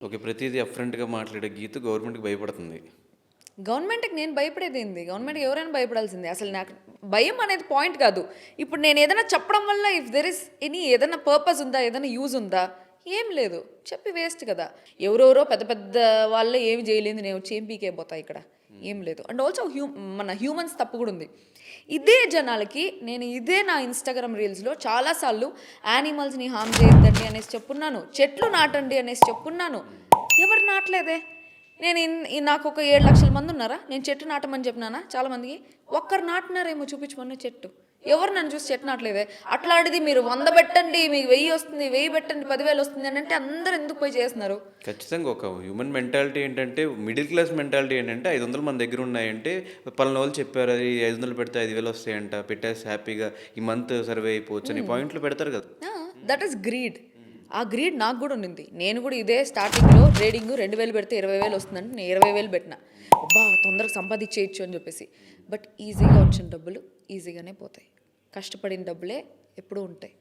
Okay. ప్రతీదీ అప్‌ఫ్రంట్‌గా మాట్లాడే గీతు గవర్నమెంట్‌కి భయపడుతుంది. గవర్నమెంట్‌కి నేను భయపడేదేంది? గవర్నమెంట్‌కి ఎవరైనా భయపడాల్సిందే. అసలు నాకు భయం అనేది పాయింట్ కాదు. ఇప్పుడు నేను ఏదైనా చెప్పడం వల్ల ఇఫ్ దేర్ ఇస్ ఎనీ ఏదైనా పర్పస్ ఉందా? ఏదైనా యూజ్ ఉందా? ఏం లేదు. చెప్పి వేస్ట్ కదా! ఎవరెవరో పెద్ద పెద్ద వాళ్ళే ఏమి చేయలేనిది నేను వచ్చి ఏం పీకేయబోతా ఇక్కడ? ఏం లేదు. అండ్ ఆల్సో మన హ్యూమన్స్ తప్పు కూడా ఉంది. ఇదే జనాలకి నేను ఇదే నా ఇన్‌స్టాగ్రామ్ రీల్స్‌లో చాలా సార్లు యానిమల్స్‌ని హార్మ్ చేయొద్దండి అనేసి చెప్పున్నాను. చెట్లు నాటండి అనేసి చెప్పున్నాను. ఎవరు నాటలేదే? నేను నాకు ఒక 7,00,000 మంది ఉన్నారా? నేను చెట్టు నాటమని చెప్పినానా చాలా మందికి? ఒక్కరు నాటినారేమో చూపించమని చెట్టు. ఎవరు నన్ను చూసి చెట్టు నాటలేదే? అట్లాంటిది మీరు 100 పెట్టండి, మీకు 1000 వస్తుంది, 1000 పెట్టండి, 10,000 వస్తుంది అని అంటే అందరూ ఎందుకు పోయి చేస్తున్నారు? ఖచ్చితంగా ఒక హ్యూమన్ మెంటాలిటీ ఏంటంటే, మిడిల్ క్లాస్ మెంటాలిటీ ఏంటంటే 500 మన దగ్గర ఉన్నాయంటే, పలానోళ్ళు చెప్పారు అది 500 పెడితే 5,000 వస్తాయంట. పెట్టేసి హ్యాపీగా ఈ మంత్ సర్వే అయిపోవచ్చు అని పాయింట్లు పెడతారు కదా! That is greed. ఆ గ్రీడ్ నాకు కూడా ఉండింది. నేను కూడా ఇదే స్టార్టింగ్‌లో ట్రేడింగ్ 2,000 పెడితే 20,000 వస్తుందంటే నేను 20,000 పెట్టిన. అబ్బా! తొందరగా సంపాదించేయొచ్చు అని చెప్పేసి. బట్ ఈజీగా వచ్చిన డబ్బులు ఈజీగానే పోతాయి. కష్టపడిన డబ్బులే ఎప్పుడూ ఉంటాయి.